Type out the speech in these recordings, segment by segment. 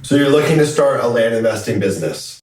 So you're looking to start a land investing business.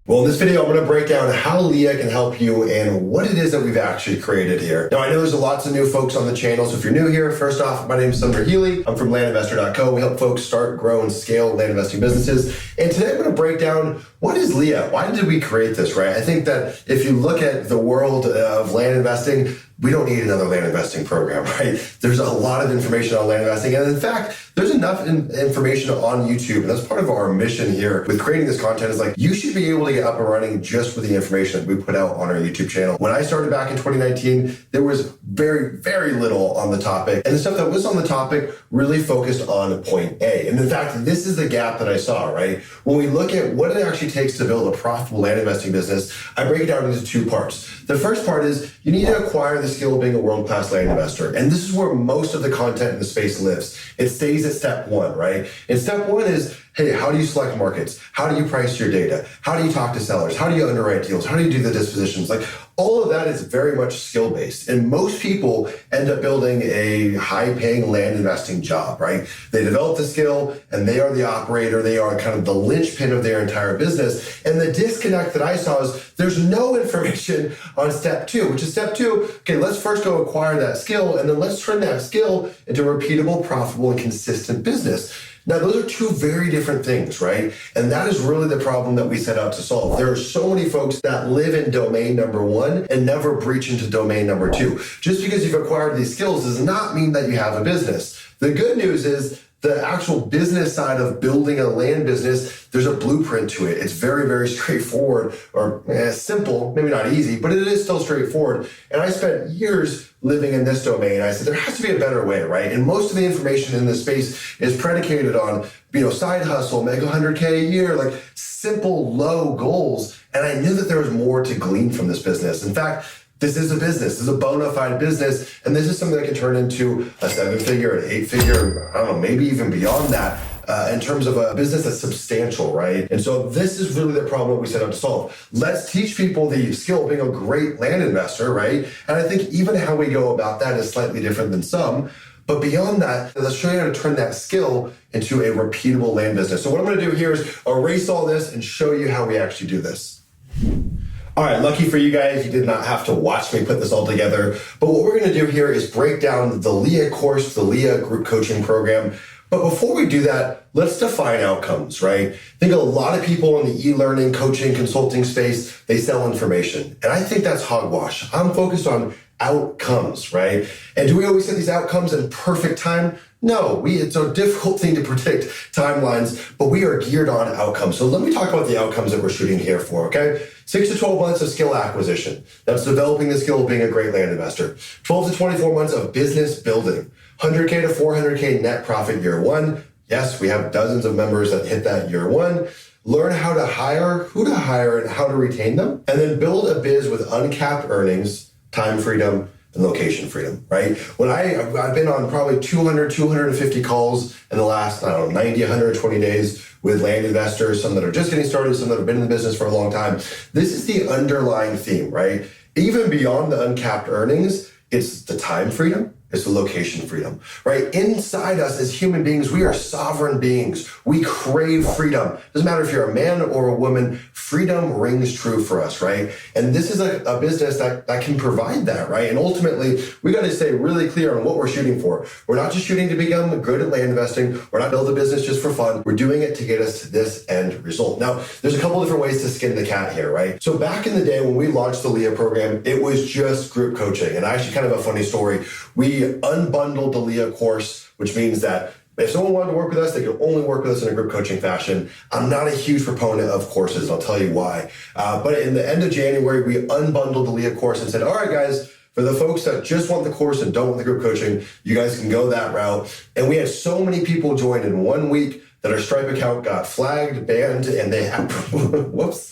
Well, in this video, I'm going to break down how Leah can help you and what it is that we've actually created here. Now, I know there's lots of new folks on the channel, so if you're new here, first off, my name is Sumner Healey. I'm from landinvestor.co. We help folks start, grow, and scale land investing businesses. And today I'm going to break down what is Leah? Why did we create this, right? I think that if you look at the world of land investing, we don't need another land investing program, right? There's a lot of information on land investing. And in fact, there's enough information on YouTube. And that's part of our mission here with creating this content is like, you should be able to get up and running just with the information that we put out on our YouTube channel. When I started back in 2019, there was very, very little on the topic. And the stuff that was on the topic really focused on point A. And in fact, this is the gap that I saw, right? When we look at what it actually takes to build a profitable land investing business, I break it down into two parts. The first part is you need to acquire the skill of being a world-class land investor. And this is where most of the content in the space lives. It stays at step one, right? And step one is, hey, how do you select markets? How do you price your data? How do you talk to sellers? How do you underwrite deals? How do you do the dispositions? Like all of that is very much skill-based. And most people end up building a high-paying land investing job, right? They develop the skill and they are the operator. They are kind of the linchpin of their entire business. And the disconnect that I saw is there's no information on step two, which is step two. Okay, let's first go acquire that skill and then let's turn that skill into a repeatable, profitable, and consistent business. Now, those are two very different things, right? And that is really the problem that we set out to solve. There are so many folks that live in domain number one and never breach into domain number two. Just because you've acquired these skills does not mean that you have a business. The good news is the actual business side of building a land business, there's a blueprint to it. It's very, very straightforward or simple, maybe not easy, but it is still straightforward. And I spent years living in this domain. I said, there has to be a better way, right? And most of the information in this space is predicated on, side hustle, make 100K a year, like simple, low goals. And I knew that there was more to glean from this business. In fact, this is a business. This is a bona fide business. And this is something that can turn into a 7-figure, an 8-figure, I don't know, maybe even beyond that in terms of a business that's substantial, right? And so this is really the problem that we set out to solve. Let's teach people the skill of being a great land investor, right? And I think even how we go about that is slightly different than some. But beyond that, let's show you how to turn that skill into a repeatable land business. So what I'm going to do here is erase all this and show you how we actually do this. All right, lucky for you guys, you did not have to watch me put this all together. But what we're going to do here is break down the Leah course, the Leah group coaching program. But before we do that, let's define outcomes, right? I think a lot of people in the e-learning, coaching, consulting space, they sell information. And I think that's hogwash. I'm focused on outcomes, right? And do we always get these outcomes in perfect time? No, it's a difficult thing to predict timelines, but we are geared on outcomes. So let me talk about the outcomes that we're shooting here for, okay? 6 to 12 months of skill acquisition. That's developing the skill of being a great land investor. 12 to 24 months of business building. 100K to 400K net profit year one. Yes, we have dozens of members that hit that year one. Learn how to hire, who to hire, and how to retain them. And then build a biz with uncapped earnings, time freedom, and location freedom, right? When I've been on probably 200, 250 calls in the last, 90, 120 days with land investors, some that are just getting started, some that have been in the business for a long time. This is the underlying theme, right? Even beyond the uncapped earnings, it's the time freedom, it's the location freedom, right? Inside us as human beings, we are sovereign beings. We crave freedom. Doesn't matter if you're a man or a woman, freedom rings true for us, right? And this is a business that can provide that, right? And ultimately, we got to stay really clear on what we're shooting for. We're not just shooting to become good at land investing. We're not building a business just for fun. We're doing it to get us to this end result. Now, there's a couple different ways to skin the cat here, right? So back in the day when we launched the Leah program, it was just group coaching. And actually kind of a funny story. We unbundled the Leah course, which means that if someone wanted to work with us, they could only work with us in a group coaching fashion. I'm not a huge proponent of courses, and I'll tell you why. But in the end of January, we unbundled the Leah course and said, all right, guys, for the folks that just want the course and don't want the group coaching, you guys can go that route. And we had so many people join in 1 week that our Stripe account got flagged, banned, and they had, whoops.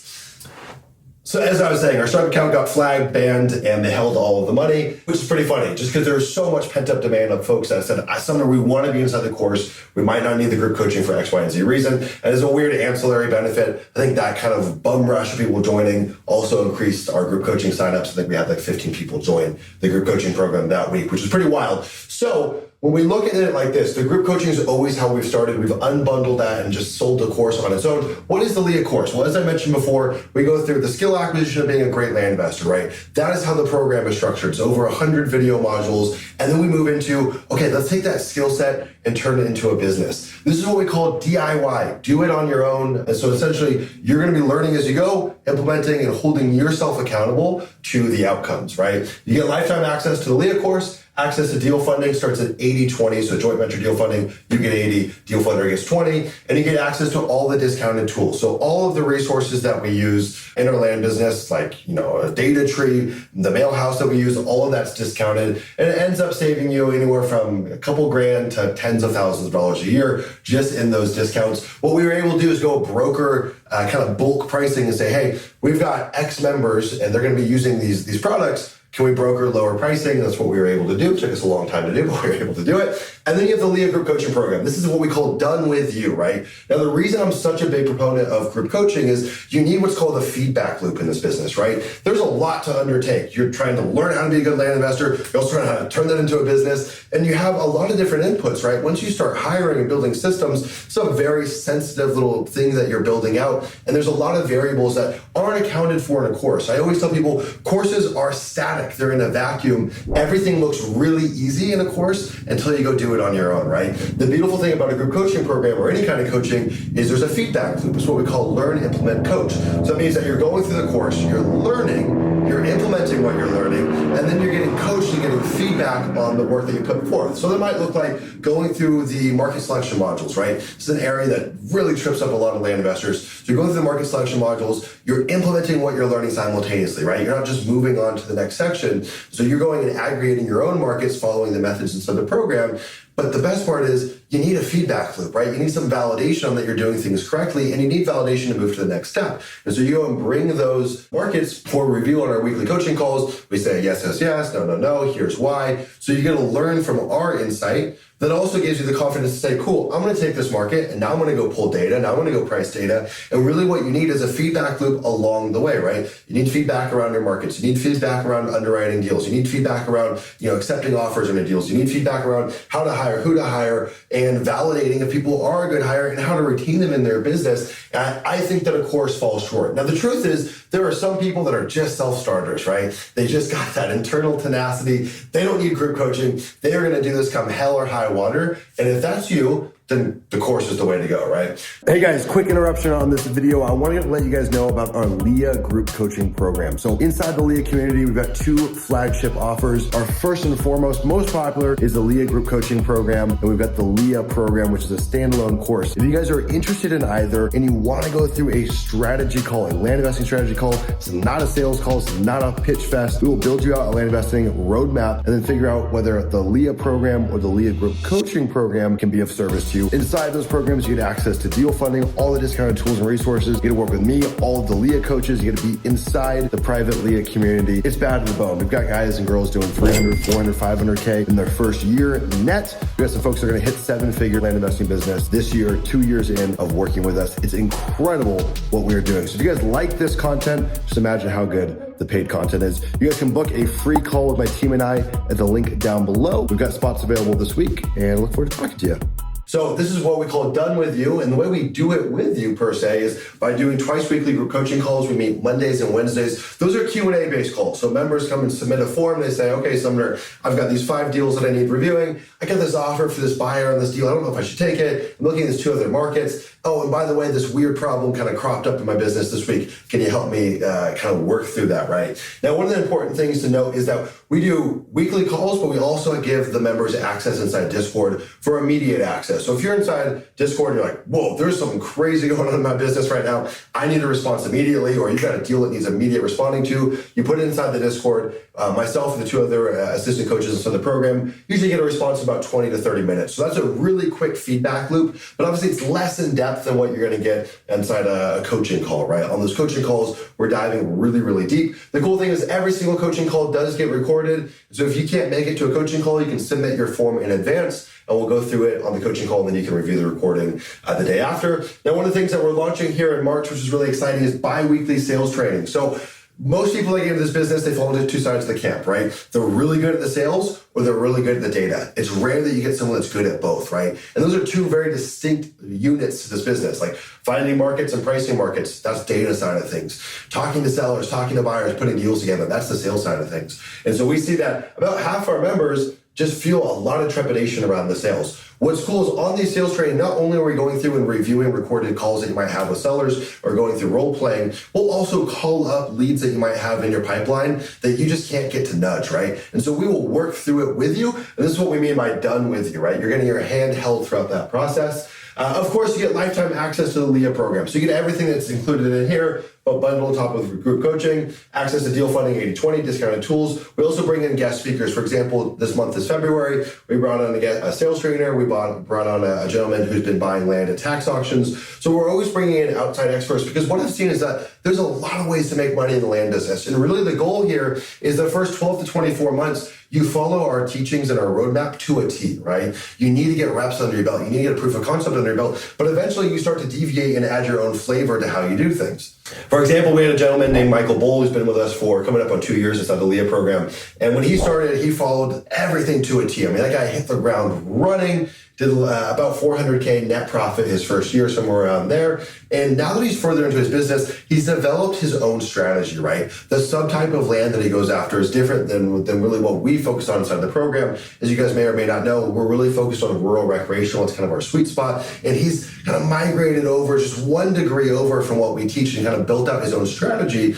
So as I was saying, our Stripe account got flagged, banned, and they held all of the money, which is pretty funny, just because there was so much pent-up demand of folks that said, Sumner, we want to be inside the course. We might not need the group coaching for X, Y, and Z reason. And as a weird ancillary benefit, I think that kind of bum rush of people joining also increased our group coaching signups. I think we had like 15 people join the group coaching program that week, which is pretty wild. So when we look at it like this, the group coaching is always how we've started. We've unbundled that and just sold the course on its own. What is the Leah course? Well, as I mentioned before, we go through the skill acquisition of being a great land investor, right? That is how the program is structured. It's over 100 video modules. And then we move into, okay, let's take that skill set and turn it into a business. This is what we call DIY, do it on your own. And so essentially, you're going to be learning as you go, implementing and holding yourself accountable to the outcomes, right? You get lifetime access to the Leah course. Access to deal funding starts at 80-20, so joint venture deal funding, you get 80, deal funder gets 20, and you get access to all the discounted tools. So all of the resources that we use in our land business, like, a data tree, the mail house that we use, all of that's discounted, and it ends up saving you anywhere from a couple grand to tens of thousands of dollars a year just in those discounts. What we were able to do is go broker kind of bulk pricing and say, hey, we've got X members and they're going to be using these products. Can we broker lower pricing? That's what we were able to do. It took us a long time to do, but we were able to do it. And then you have the Leah Group Coaching Program. This is what we call done with you, right? Now, the reason I'm such a big proponent of group coaching is you need what's called a feedback loop in this business, right? There's a lot to undertake. You're trying to learn how to be a good land investor. You're also trying to turn that into a business. And you have a lot of different inputs, right? Once you start hiring and building systems, some very sensitive little things that you're building out. And there's a lot of variables that aren't accounted for in a course. I always tell people courses are static. They're in a vacuum. Everything looks really easy in a course until you go do it on your own, right? The beautiful thing about a group coaching program or any kind of coaching is there's a feedback loop. It's what we call learn, implement, coach. So that means that you're going through the course, you're learning, you're implementing what you're learning, and then you're getting coached and getting feedback on the work that you put forth. So that might look like going through the market selection modules, right? It's an area that really trips up a lot of land investors. So you're going through the market selection modules, you're implementing what you're learning simultaneously, right? You're not just moving on to the next section. So you're going and aggregating your own markets following the methods inside the program. But the best part is you need a feedback loop, right? You need some validation on that you're doing things correctly, and you need validation to move to the next step. And so you go and bring those markets for review on our weekly coaching calls. We say, yes, yes, yes, no, no, no, here's why. So you're going to learn from our insight. That also gives you the confidence to say, cool, I'm going to take this market and now I'm going to go pull data. Now I'm going to go price data. And really what you need is a feedback loop along the way, right? You need feedback around your markets. You need feedback around underwriting deals. You need feedback around, accepting offers on your deals. You need feedback around how to hire, who to hire, and validating if people are a good hire and how to retain them in their business. And I think that a course falls short. Now, the truth is there are some people that are just self-starters, right? They just got that internal tenacity. They don't need group coaching. They are going to do this come hell or high water. And if that's you, then the course is the way to go, right? Hey guys, quick interruption on this video. I want to let you guys know about our Leah group coaching program. So inside the Leah community, we've got two flagship offers. Our first and foremost, most popular is the Leah group coaching program. And we've got the Leah program, which is a standalone course. If you guys are interested in either and you want to go through a strategy call, a land investing strategy call, it's not a sales call, it's not a pitch fest. We will build you out a land investing roadmap and then figure out whether the Leah program or the Leah group coaching program can be of service to you. Inside those programs, you get access to deal funding, all the discounted tools and resources. You get to work with me, all of the Leah coaches. You get to be inside the private Leah community. It's bad to the bone. We've got guys and girls doing 300, 400, 500K in their first year net. We've got some folks that are going to hit seven-figure land investing business this year, 2 years in of working with us. It's incredible what we are doing. So if you guys like this content, just imagine how good the paid content is. You guys can book a free call with my team and I at the link down below. We've got spots available this week and I look forward to talking to you. So this is what we call done with you. And the way we do it with you per se is by doing twice weekly group coaching calls. We meet Mondays and Wednesdays. Those are Q&A based calls. So members come and submit a form. They say, okay, Sumner, I've got these 5 deals that I need reviewing. I got this offer for this buyer on this deal. I don't know if I should take it. I'm looking at these 2 other markets. Oh, and by the way, this weird problem kind of cropped up in my business this week. Can you help me kind of work through that, right? Now, one of the important things to note is that we do weekly calls, but we also give the members access inside Discord for immediate access. So if you're inside Discord and you're like, whoa, there's something crazy going on in my business right now. I need a response immediately, or you've got a deal that needs immediate responding to. You put it inside the Discord. Myself and the 2 other assistant coaches inside the program usually get a response in about 20 to 30 minutes. So that's a really quick feedback loop, but obviously it's less in depth than what you're going to get inside a coaching call, right? On those coaching calls, we're diving really, really deep. The cool thing is every single coaching call does get recorded. So if you can't make it to a coaching call, you can submit your form in advance and we'll go through it on the coaching call and then you can review the recording the day after. Now, one of the things that we're launching here in March, which is really exciting, is bi-weekly sales training. So most people that get into this business, they fall into two sides of the camp, right? They're really good at the sales or they're really good at the data. It's rare that you get someone that's good at both, right? And those are two very distinct units to this business. Like finding markets and pricing markets, that's data side of things. Talking to sellers, talking to buyers, putting deals together, that's the sales side of things. And so we see that about half our members just feel a lot of trepidation around the sales. What's cool is on these sales training, not only are we going through and reviewing recorded calls that you might have with sellers or going through role playing, we'll also call up leads that you might have in your pipeline that you just can't get to nudge, right? And so we will work through it with you. And this is what we mean by done with you, right? You're getting your hand held throughout that process. Of course, you get lifetime access to the Leah program. So you get everything that's included in here, but bundled on top with group coaching, access to deal funding 80/20, discounted tools. We also bring in guest speakers. For example, this month is February. We brought on a sales trainer. We brought on a gentleman who's been buying land at tax auctions. So we're always bringing in outside experts because what I've seen is that there's a lot of ways to make money in the land business. And really the goal here is the first 12 to 24 months, you follow our teachings and our roadmap to a T, right? You need to get reps under your belt. You need to get a proof of concept under your belt. But eventually you start to deviate and add your own flavor to how you do things. For example, we had a gentleman named Michael Bull who's been with us for coming up on 2 years inside the Leah program. And when he started, he followed everything to a T. I mean, that guy hit the ground running, did about 400K net profit his first year, somewhere around there. And now that he's further into his business, he's developed his own strategy, right? The subtype of land that he goes after is different than really what we focus on inside the program. As you guys may or may not know, we're really focused on rural recreational. It's kind of our sweet spot. And he's kind of migrated over just 1 degree over from what we teach and kind of built out his own strategy,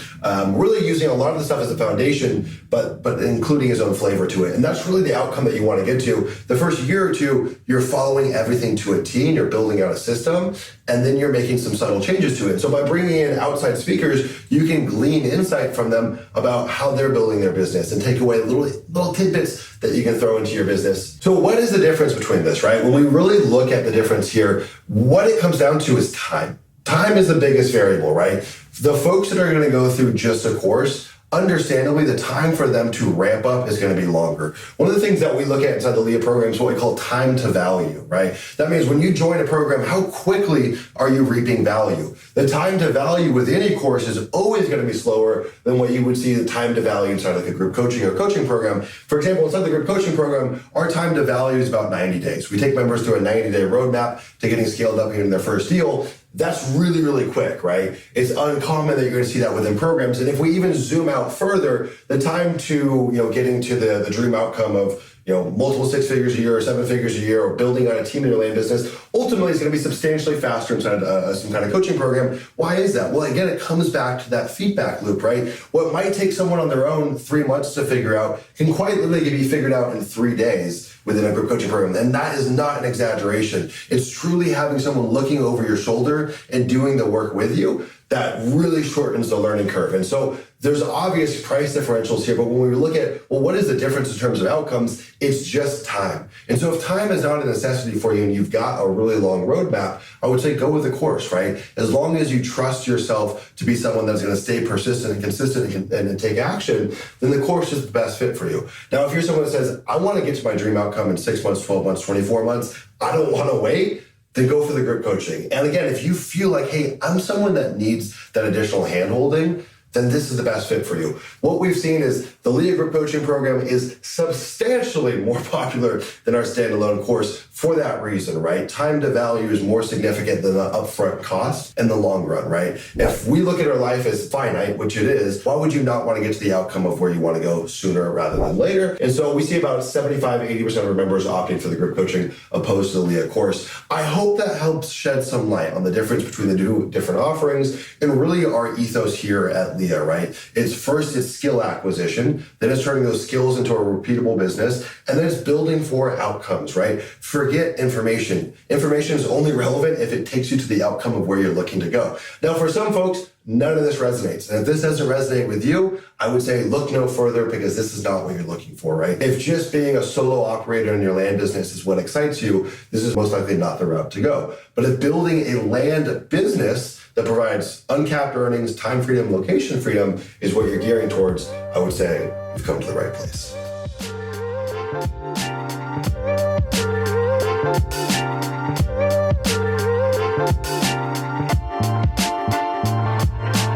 really using a lot of the stuff as a foundation, but including his own flavor to it. And that's really the outcome that you want to get to. The first year or two, you're following everything to a T and you're building out a system, and then you're making some subtle changes to it. So by bringing in outside speakers, you can glean insight from them about how they're building their business and take away little tidbits that you can throw into your business. So what is the difference between this, right? When we really look at the difference here, what it comes down to is time. Time is the biggest variable, right? The folks that are going to go through just a course, understandably, the time for them to ramp up is going to be longer. One of the things that we look at inside the Leah program is what we call time to value, right? That means when you join a program, how quickly are you reaping value? The time to value with any course is always going to be slower than what you would see the time to value inside like a group coaching or coaching program. For example, inside the group coaching program, our time to value is about 90 days. We take members through a 90-day roadmap to getting scaled up in their first deal. That's really, really quick, right? It's uncommon that you're going to see that within programs. And if we even zoom out further, the time to, getting to the dream outcome of, multiple 6 figures a year or 7 figures a year or building out a team in your land business, ultimately is going to be substantially faster inside some kind of coaching program. Why is that? Well, again, it comes back to that feedback loop, right? What might take someone on their own 3 months to figure out can quite literally be figured out in 3 days within a group coaching program. And that is not an exaggeration. It's truly having someone looking over your shoulder and doing the work with you that really shortens the learning curve. And so there's obvious price differentials here, but when we look at, what is the difference in terms of outcomes? It's just time. And so if time is not a necessity for you and you've got a really long roadmap, I would say go with the course, right? As long as you trust yourself to be someone that's going to stay persistent and consistent and take action, then the course is the best fit for you. Now, if you're someone that says, I want to get to my dream outcome in 6 months, 12 months, 24 months, I don't want to wait, then go for the group coaching. And again, if you feel like, hey, I'm someone that needs that additional hand-holding, then this is the best fit for you. What we've seen is the Leah Group Coaching Program is substantially more popular than our standalone course for that reason, right? Time to value is more significant than the upfront cost in the long run, right? If we look at our life as finite, which it is, why would you not want to get to the outcome of where you want to go sooner rather than later? And so we see about 75, 80% of our members opting for the group coaching opposed to the Leah course. I hope that helps shed some light on the difference between the two different offerings and really our ethos here at Leah, right? It's skill acquisition, then it's turning those skills into a repeatable business, and then it's building for outcomes, right? Forget information. Information is only relevant if it takes you to the outcome of where you're looking to go. Now, for some folks, none of this resonates. And if this doesn't resonate with you, I would say look no further because this is not what you're looking for, right? If just being a solo operator in your land business is what excites you, this is most likely not the route to go. But if building a land business that provides uncapped earnings, time freedom, location freedom is what you're gearing towards, I would say you've come to the right place.